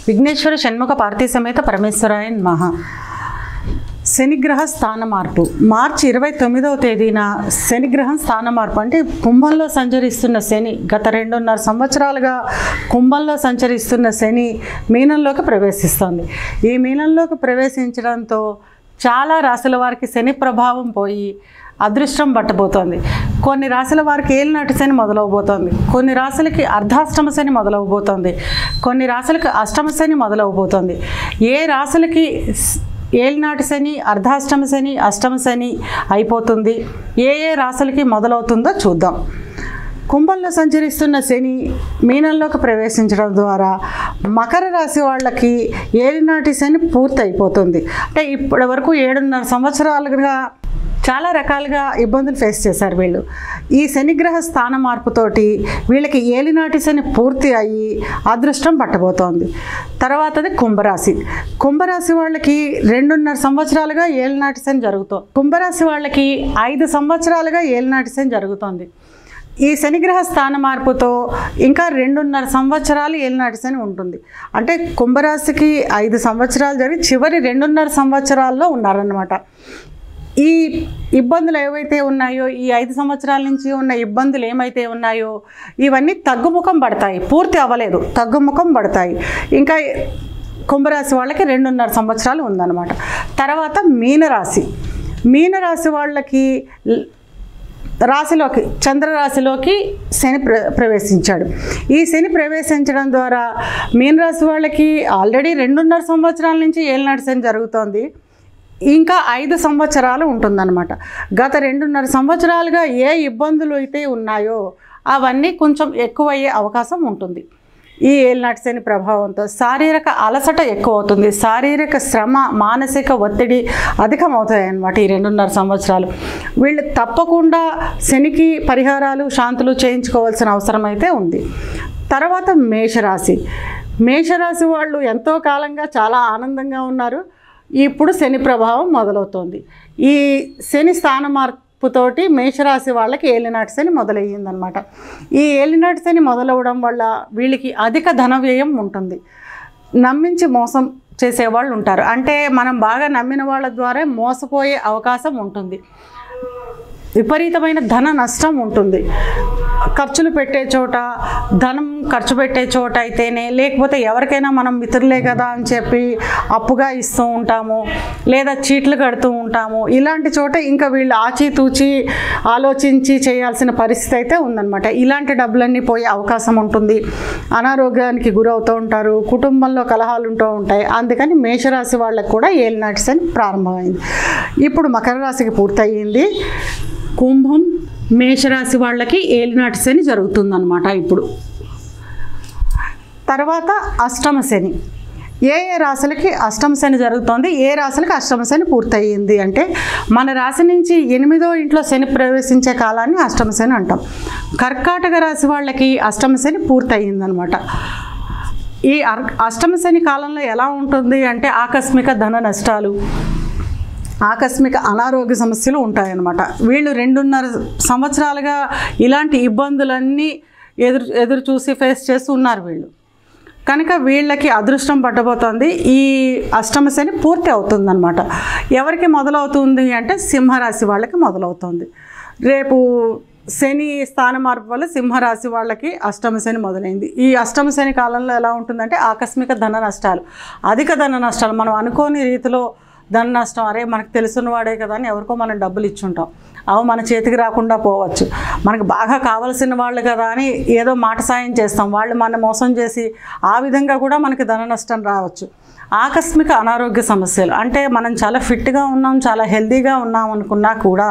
విఘ్నేశ్వర షణ్ముఖ పార్వతీ సమేత పరమేశ్వరాయ నమః. శనిగ్రహ స్థాన మార్పు మార్చి 29వ తేదీన శనిగ్రహం స్థాన మార్పు అంటే కుంభంలో సంచరిస్తున్న శని గత 2.5 సంవత్సరాలుగా కుంభంలో సంచరిస్తున్న శని మీనంలోకి ప్రవేశిస్తుంది. ఈ మీనంలోకి ప్రవేశించడంతో చాలా రాశుల వారికి శని ప్రభావం పోయి అదృష్టం పట్టబోతోంది. కొన్ని రాశుల వారికి ఏలినాటి శని మొదలవబోతోంది, కొన్ని రాశులకి అర్ధాష్టమ శని మొదలవబోతోంది, కొన్ని రాశులకి అష్టమ శని మొదలవబోతోంది. ఏ రాశులకి ఏలినాటి శని, అర్ధాష్టమ శని, అష్టమ శని అయిపోతుంది, ఏ రాశులకి మొదలవుతుందో చూద్దాం. కుంభంలో సంచరిస్తున్న శని మీనంలోకి ప్రవేశించడం ద్వారా మకర రాశి వాళ్ళకి ఏలినాటి శని పూర్తి అయిపోతుంది. అంటే ఇప్పటి వరకు 7.5 సంవత్సరాలుగా చాలా రకాలుగా ఇబ్బందులు ఫేస్ చేశారు వీళ్ళు. ఈ శనిగ్రహ స్థాన మార్పుతోటి వీళ్ళకి ఏలినాటి శని పూర్తి అయ్యి అదృష్టం పట్టబోతోంది. తర్వాతది కుంభరాశి. కుంభరాశి వాళ్ళకి 2.5 సంవత్సరాలుగా ఏలినాటి శని జరుగుతోంది. కుంభరాశి వాళ్ళకి 5 సంవత్సరాలుగా ఏలినాటి శని జరుగుతోంది. ఈ శనిగ్రహ స్థాన మార్పుతో ఇంకా 2.5 సంవత్సరాలు ఏలినాటి శని ఉంటుంది. అంటే కుంభరాశికి 5 సంవత్సరాలు జరిగి చివరి 2.5 సంవత్సరాల్లో ఉన్నారన్నమాట. ఈ ఇబ్బందులు ఏవైతే ఉన్నాయో, ఈ 5 సంవత్సరాల నుంచి ఉన్న ఇబ్బందులు ఏమైతే ఉన్నాయో ఇవన్నీ తగ్గుముఖం పడతాయి. పూర్తి అవ్వలేదు, తగ్గుముఖం పడతాయి. ఇంకా కుంభరాశి వాళ్ళకి 2.5 సంవత్సరాలు ఉందన్నమాట. తర్వాత మీనరాశి. మీనరాశి వాళ్ళకి రాశిలోకి, చంద్రరాశిలోకి శని ప్రవేశించాడు. ఈ శని ప్రవేశించడం ద్వారా మీనరాశి వాళ్ళకి ఆల్రెడీ 2.5 సంవత్సరాల నుంచి ఏలినాటి శని జరుగుతోంది. ఇంకా 5 సంవత్సరాలు ఉంటుందన్నమాట. గత 2.5 సంవత్సరాలుగా ఏ ఇబ్బందులు అయితే ఉన్నాయో అవన్నీ కొంచెం ఎక్కువయ్యే అవకాశం ఉంటుంది. ఈ ఏలినాటి శని ప్రభావంతో శారీరక అలసట ఎక్కువ అవుతుంది, శారీరక శ్రమ, మానసిక ఒత్తిడి అధికమవుతాయి అన్నమాట. ఈ 2.5 సంవత్సరాలు వీళ్ళు తప్పకుండా శనికి పరిహారాలు, శాంతులు చేయించుకోవాల్సిన అవసరం అయితే ఉంది. తర్వాత మేషరాశి. మేషరాశి వాళ్ళు ఎంతో కాలంగా చాలా ఆనందంగా ఉన్నారు. ఇప్పుడు శని ప్రభావం మొదలవుతోంది. ఈ శని స్థాన మార్పుతోటి మేషరాశి వాళ్ళకి ఏలినాటి శని మొదలయ్యిందనమాట. ఈ ఏలినాటి శని మొదలవడం వల్ల వీళ్ళకి అధిక ధన వ్యయం ఉంటుంది. నమ్మించి మోసం చేసేవాళ్ళు ఉంటారు. అంటే మనం బాగా నమ్మిన వాళ్ళ ద్వారా మోసపోయే అవకాశం ఉంటుంది. విపరీతమైన ధన నష్టం ఉంటుంది. ఖర్చులు పెట్టే చోట, ధనం ఖర్చు పెట్టే చోట అయితేనే, లేకపోతే ఎవరికైనా మనం మిత్రులే కదా అని చెప్పి అప్పుగా ఇస్తూ ఉంటాము, లేదా చీట్లు కడుతూ ఉంటాము. ఇలాంటి చోట ఇంకా వీళ్ళు ఆచితూచి ఆలోచించి చేయాల్సిన పరిస్థితి అయితే ఉందన్నమాట. ఇలాంటి డబ్బులన్నీ పోయే అవకాశం ఉంటుంది. అనారోగ్యానికి గురవుతూ ఉంటారు, కుటుంబంలో కలహాలు ఉంటూ ఉంటాయి. అందుకని మేషరాశి వాళ్ళకు కూడా ఏలినాటి శని ప్రారంభమైంది. ఇప్పుడు మకర రాశికి పూర్తయింది. కుంభం, మేషరాశి వాళ్ళకి ఏలినాటి శని జరుగుతుందన్నమాట ఇప్పుడు. తర్వాత అష్టమ శని. ఏ రాశులకి అష్టమ శని జరుగుతోంది, ఏ రాశులకి అష్టమ శని పూర్తయింది అంటే మన రాశి నుంచి 8వ ఇంట్లో శని ప్రవేశించే కాలాన్ని అష్టమ శని అంటాం. కర్కాటక రాశి వాళ్ళకి అష్టమ శని పూర్తయిందనమాట. ఈ అష్టమ శని కాలంలో ఎలా ఉంటుంది అంటే ఆకస్మిక ధన నష్టాలు, ఆకస్మిక అనారోగ్య సమస్యలు ఉంటాయన్నమాట. వీళ్ళు 2.5 సంవత్సరాలుగా ఇలాంటి ఇబ్బందులన్నీ ఎదురు చూసి ఫేస్ చేస్తూ ఉన్నారు వీళ్ళు. కనుక వీళ్ళకి అదృష్టం పట్టబోతోంది. ఈ అష్టమ శని పూర్తి అవుతుందన్నమాట. ఎవరికి మొదలవుతుంది అంటే సింహరాశి వాళ్ళకి మొదలవుతుంది. రేపు శని స్థాన మార్పు వల్ల సింహరాశి వాళ్ళకి అష్టమ శని మొదలైంది. ఈ అష్టమ శని కాలంలో ఎలా ఉంటుందంటే ఆకస్మిక ధన నష్టాలు, అధిక ధన నష్టాలు. మనం అనుకోని రీతిలో ధన నష్టం, అరే మనకు తెలుసున్నవాడే కదా అని ఎవరికో మనం డబ్బులు ఇచ్చుంటాం, అవి మన చేతికి రాకుండా పోవచ్చు. మనకు బాగా కావాల్సిన వాళ్ళు కదా అని ఏదో మాట సాయం చేస్తాం, వాళ్ళు మన మోసం చేసి ఆ విధంగా కూడా మనకి ధన నష్టం రావచ్చు. ఆకస్మిక అనారోగ్య సమస్యలు అంటే మనం చాలా ఫిట్గా ఉన్నాం, చాలా హెల్తీగా ఉన్నాం అనుకున్నా కూడా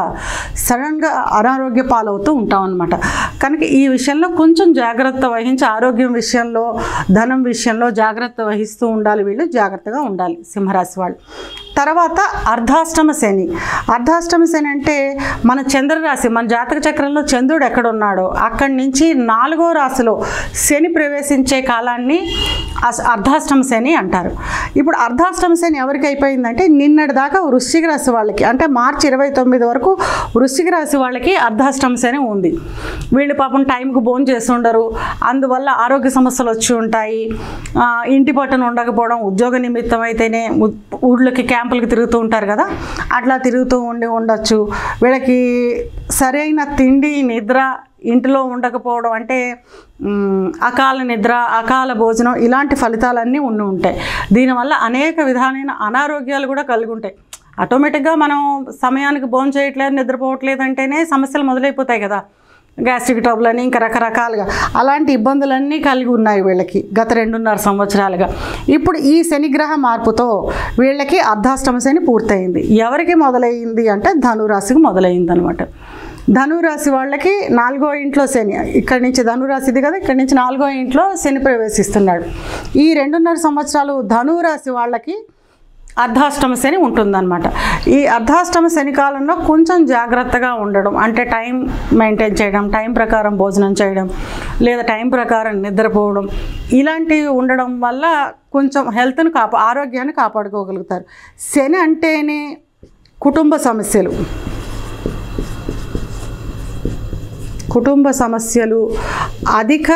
సడన్గా అనారోగ్య పాలవుతూ ఉంటాం అన్నమాట. కనుక ఈ విషయంలో కొంచెం జాగ్రత్త వహించి, ఆరోగ్యం విషయంలో, ధనం విషయంలో జాగ్రత్త వహిస్తూ ఉండాలి. వీళ్ళు జాగ్రత్తగా ఉండాలి సింహరాశి వాళ్ళు. తర్వాత అర్ధాష్టమ శని. అర్ధాష్టమ శని అంటే మన చంద్రరాశి, మన జాతక చక్రంలో చంద్రుడు ఎక్కడున్నాడో అక్కడి నుంచి 4వ రాశిలో శని ప్రవేశించే కాలాన్ని అర్ధాష్టమ శని అంటారు. ఇప్పుడు అర్ధాష్టమ శని ఎవరికి అయిపోయిందంటే నిన్నటి దాకా వృశ్చిక రాశి వాళ్ళకి, అంటే మార్చి 29 వరకు వృశ్చిక రాశి వాళ్ళకి అర్ధాష్టమ శని ఉంది. వీళ్ళు పాపం టైంకు భోజనం చేస్తుండరు, అందువల్ల ఆరోగ్య సమస్యలు వచ్చి ఉంటాయి. ఇంటి పట్టున ఉండకపోవడం, ఉద్యోగ నిమిత్తం అయితేనే ఊళ్ళకి క్యాంపులకి తిరుగుతూ ఉంటారు కదా, అట్లా తిరుగుతూ ఉండొచ్చు. వీళ్ళకి సరైన తిండి నిద్ర ఇంటిలో ఉండకపోవడం, అంటే అకాల నిద్ర, అకాల భోజనం, ఇలాంటి ఫలితాలన్నీ ఉంటాయి. దీనివల్ల అనేక విధాలైన అనారోగ్యాలు కూడా కలిగి ఉంటాయి. ఆటోమేటిక్గా మనం సమయానికి భోజనం చేయట్లేదు, నిద్రపోవట్లేదు అంటేనే సమస్యలు మొదలైపోతాయి కదా, గ్యాస్ట్రిక్ ట్రబుల్ అని ఇంకా రకరకాలుగా అలాంటి ఇబ్బందులన్నీ కలిగి ఉన్నాయి వీళ్ళకి గత 2.5 సంవత్సరాలుగా. ఇప్పుడు ఈ శనిగ్రహ మార్పుతో వీళ్ళకి అర్ధాష్టమ శని పూర్తయింది. ఎవరికి మొదలైంది అంటే ధనురాశికి మొదలైంది అనమాట. ధనురాశి వాళ్ళకి 4వ ఇంట్లో శని, ఇక్కడి నుంచి ధనురాశిది కదా, ఇక్కడి నుంచి 4వ ఇంట్లో శని ప్రవేశిస్తున్నాడు. ఈ 2.5 సంవత్సరాలు ధనురాశి వాళ్ళకి అర్ధాష్టమ శని ఉంటుందన్నమాట. ఈ అర్ధాష్టమ శని కాలంలో కొంచెం జాగ్రత్తగా ఉండడం, అంటే టైం మెయింటైన్ చేయడం, టైం ప్రకారం భోజనం చేయడం, లేదా టైం ప్రకారం నిద్రపోవడం, ఇలాంటివి ఉండడం వల్ల కొంచెం హెల్త్ని ఆరోగ్యాన్ని కాపాడుకోగలుగుతారు. శని అంటేనే కుటుంబ సమస్యలు, అధిక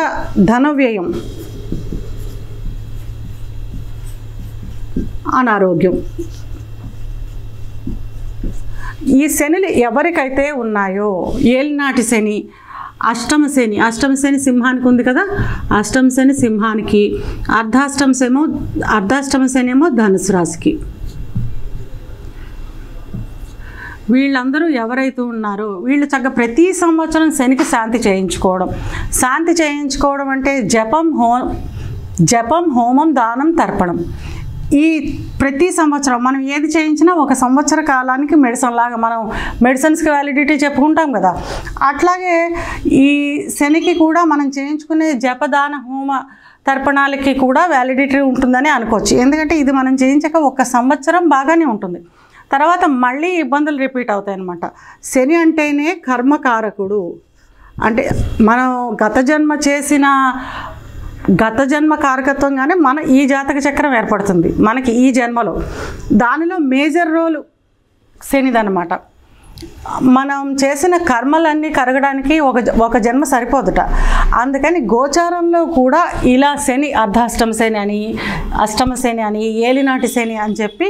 ధన వ్యయం, అనారోగ్యం. ఈ శనులు ఎవరికైతే ఉన్నాయో, ఏలినాటి శని, అష్టమ శని సింహానికి ఉంది కదా, అష్టమ శని సింహానికి, అర్ధాష్టమ శని ఏమో ధనుసు రాశికి. వీళ్ళందరూ ఎవరైతే ఉన్నారో వీళ్ళు చక్కగా ప్రతి సంవత్సరం శనికి శాంతి చేయించుకోవడం అంటే జపం, హోమం, దానం, తర్పణం. ఈ ప్రతి సంవత్సరం మనం ఏది చేయించినా ఒక సంవత్సర కాలానికి మెడిసిన్ లాగా, మనం మెడిసిన్స్కి వ్యాలిడిటీ చెప్పుకుంటాం కదా, అట్లాగే ఈ శనికి కూడా మనం చేయించుకునే జపదాన హోమ తర్పణాలకి కూడా వ్యాలిడిటీ ఉంటుందని అనుకోవచ్చు. ఎందుకంటే ఇది మనం చేయించాక 1 సంవత్సరం బాగానే ఉంటుంది, తర్వాత మళ్ళీ ఇబ్బందులు రిపీట్ అవుతాయి అన్నమాట. శని అంటేనే కర్మకారకుడు, అంటే మనం గత జన్మ కారకత్వంగానే మన ఈ జాతక చక్రం ఏర్పడుతుంది మనకి ఈ జన్మలో. దానిలో మేజర్ రోల్ శనిదన్నమాట. మనం చేసిన కర్మలన్నీ కరగడానికి ఒక జన్మ సరిపోదుట. అందుకని గోచారంలో కూడా ఇలా శని అర్ధాష్టమ శని అని, అష్టమ శని అని, ఏలినాటి శని అని చెప్పి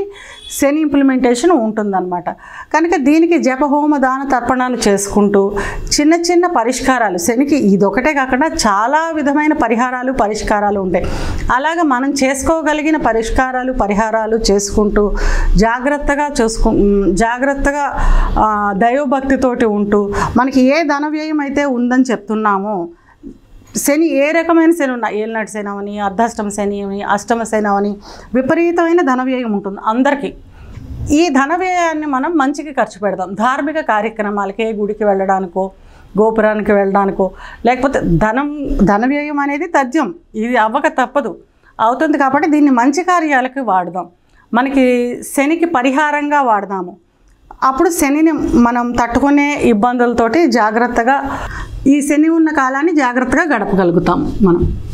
శని ఇంప్లిమెంటేషన్ ఉంటుందన్నమాట. కనుక దీనికి జపహోమ దాన తర్పణాలు చేసుకుంటూ చిన్న చిన్న పరిష్కారాలు, శనికి ఇదొకటే కాకుండా చాలా విధమైన పరిష్కారాలు ఉంటాయి. అలాగే మనం చేసుకోగలిగిన పరిహారాలు చేసుకుంటూ జాగ్రత్తగా దైవభక్తితోటి ఉంటూ మనకి ఏ ధన వ్యయం అయితే ఉందని చెప్తున్నామో, శని ఏ రకమైన శని ఉన్నా, ఏలినాటి శని అవని, అర్ధాష్టమ శని అని, అష్టమ శని అవని, విపరీతమైన ధన వ్యయం ఉంటుంది అందరికీ. ఈ ధన వ్యయాన్ని మనం మంచికి ఖర్చు పెడదాం. ధార్మిక కార్యక్రమాలకి, గుడికి వెళ్ళడానికో, గోపురానికి వెళ్ళడానికో, లేకపోతే ధన వ్యయం అనేది తథ్యం, ఇది అవ్వక తప్పదు, అవుతుంది. కాబట్టి దీన్ని మంచి కార్యాలకి వాడదాం, మనకి శనికి పరిహారంగా వాడదాము. అప్పుడు శనిని మనం తట్టుకునే ఇబ్బందులతోటి జాగ్రత్తగా ఈ శని ఉన్న కాలాన్ని జాగ్రత్తగా గడపగలుగుతాం మనం.